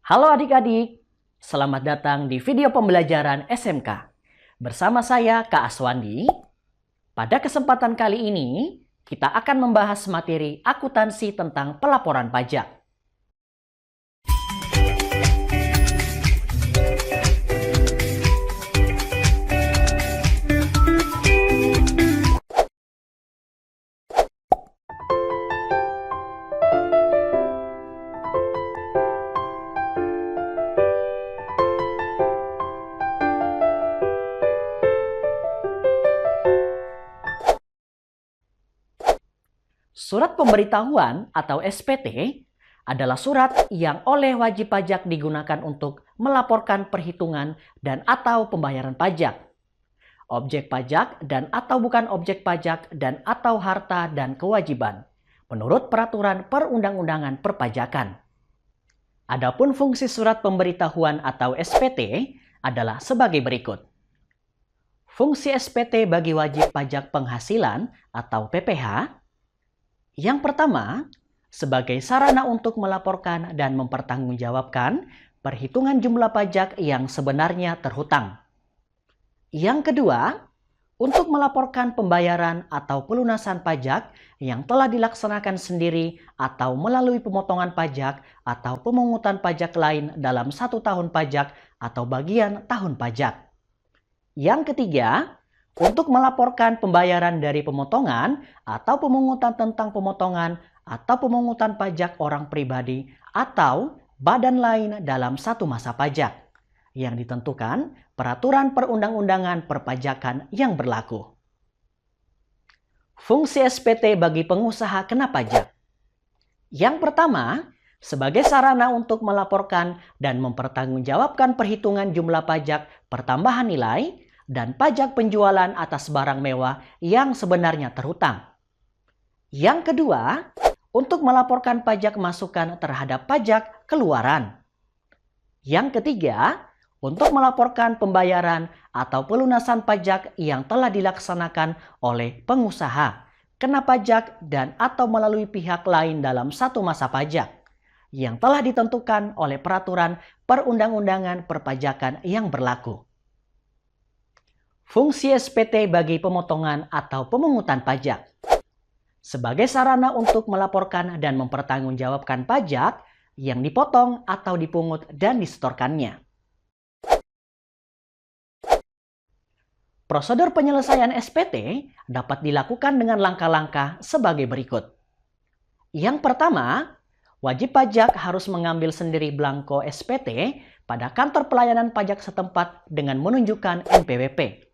Halo adik-adik, selamat datang di video pembelajaran SMK. Bersama saya Kak Aswandi. Pada kesempatan kali ini, kita akan membahas materi akuntansi tentang pelaporan pajak. Surat pemberitahuan atau SPT adalah surat yang oleh wajib pajak digunakan untuk melaporkan perhitungan dan atau pembayaran pajak, objek pajak dan atau bukan objek pajak dan atau harta dan kewajiban, menurut peraturan perundang-undangan perpajakan. Adapun fungsi surat pemberitahuan atau SPT adalah sebagai berikut. Fungsi SPT bagi wajib pajak penghasilan atau PPH. Yang pertama, sebagai sarana untuk melaporkan dan mempertanggungjawabkan perhitungan jumlah pajak yang sebenarnya terhutang. Yang kedua, untuk melaporkan pembayaran atau pelunasan pajak yang telah dilaksanakan sendiri atau melalui pemotongan pajak atau pemungutan pajak lain dalam 1 tahun pajak atau bagian tahun pajak. Yang ketiga, untuk melaporkan pembayaran dari pemotongan atau pemungutan tentang pemotongan atau pemungutan pajak orang pribadi atau badan lain dalam satu masa pajak yang ditentukan peraturan perundang-undangan perpajakan yang berlaku. Fungsi SPT bagi pengusaha kena pajak. Yang pertama, sebagai sarana untuk melaporkan dan mempertanggungjawabkan perhitungan jumlah pajak pertambahan nilai dan pajak penjualan atas barang mewah yang sebenarnya terhutang. Yang kedua, untuk melaporkan pajak masukan terhadap pajak keluaran. Yang ketiga, untuk melaporkan pembayaran atau pelunasan pajak yang telah dilaksanakan oleh pengusaha, kena pajak dan atau melalui pihak lain dalam satu masa pajak yang telah ditentukan oleh peraturan perundang-undangan perpajakan yang berlaku. Fungsi SPT bagi pemotongan atau pemungutan pajak. Sebagai sarana untuk melaporkan dan mempertanggungjawabkan pajak yang dipotong atau dipungut dan disetorkannya. Prosedur penyelesaian SPT dapat dilakukan dengan langkah-langkah sebagai berikut. Yang pertama, wajib pajak harus mengambil sendiri belangko SPT pada kantor pelayanan pajak setempat dengan menunjukkan NPWP.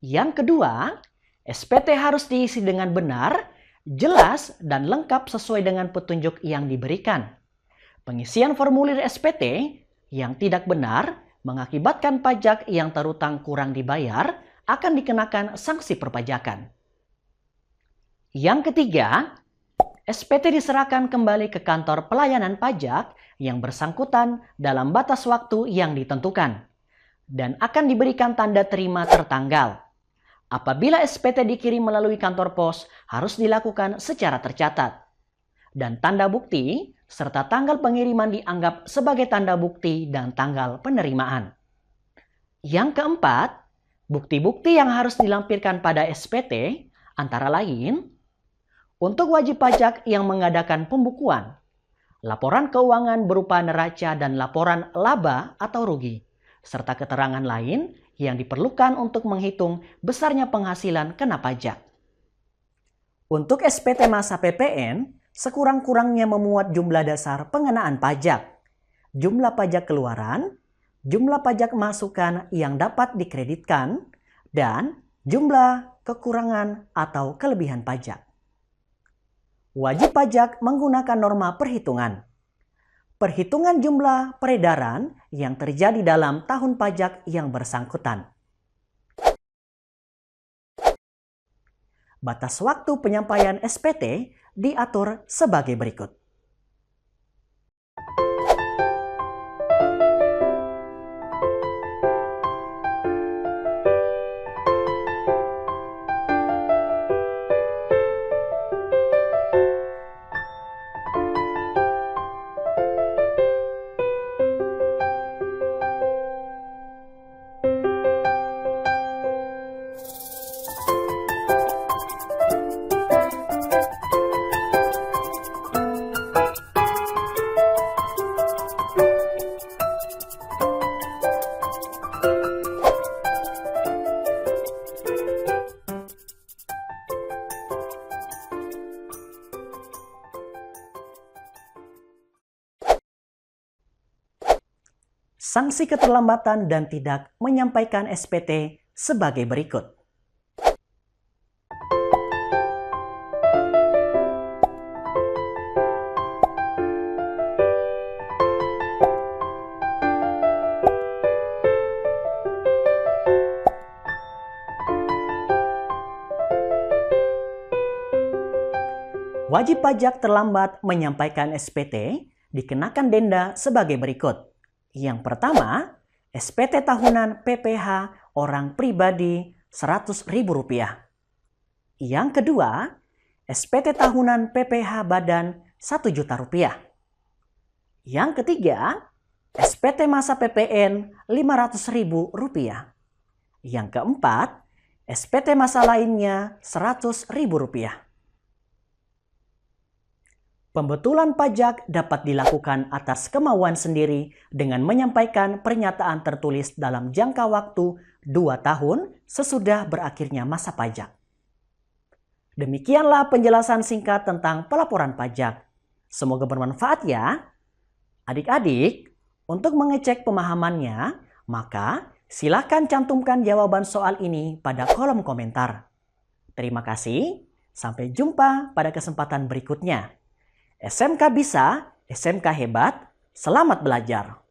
Yang kedua, SPT harus diisi dengan benar, jelas, dan lengkap sesuai dengan petunjuk yang diberikan. Pengisian formulir SPT yang tidak benar mengakibatkan pajak yang terhutang kurang dibayar akan dikenakan sanksi perpajakan. Yang ketiga, SPT diserahkan kembali ke kantor pelayanan pajak yang bersangkutan dalam batas waktu yang ditentukan dan akan diberikan tanda terima tertanggal. Apabila SPT dikirim melalui kantor pos, harus dilakukan secara tercatat. Dan tanda bukti serta tanggal pengiriman dianggap sebagai tanda bukti dan tanggal penerimaan. Yang keempat, bukti-bukti yang harus dilampirkan pada SPT antara lain, untuk wajib pajak yang mengadakan pembukuan, laporan keuangan berupa neraca dan laporan laba atau rugi, serta keterangan lain yang diperlukan untuk menghitung besarnya penghasilan kena pajak. Untuk SPT masa PPN, sekurang-kurangnya memuat jumlah dasar pengenaan pajak, jumlah pajak keluaran, jumlah pajak masukan yang dapat dikreditkan, dan jumlah kekurangan atau kelebihan pajak. Wajib pajak menggunakan norma perhitungan. Perhitungan jumlah peredaran yang terjadi dalam tahun pajak yang bersangkutan. Batas waktu penyampaian SPT diatur sebagai berikut. Sanksi keterlambatan dan tidak menyampaikan SPT sebagai berikut. Wajib pajak terlambat menyampaikan SPT dikenakan denda sebagai berikut. Yang pertama, SPT tahunan PPh orang pribadi Rp100.000. Yang kedua, SPT tahunan PPh badan Rp1.000.000. Yang ketiga, SPT masa PPN Rp500.000. Yang keempat, SPT masa lainnya Rp100.000. Pembetulan pajak dapat dilakukan atas kemauan sendiri dengan menyampaikan pernyataan tertulis dalam jangka waktu 2 tahun sesudah berakhirnya masa pajak. Demikianlah penjelasan singkat tentang pelaporan pajak. Semoga bermanfaat ya. Adik-adik, untuk mengecek pemahamannya, maka silakan cantumkan jawaban soal ini pada kolom komentar. Terima kasih, sampai jumpa pada kesempatan berikutnya. SMK bisa, SMK hebat, selamat belajar.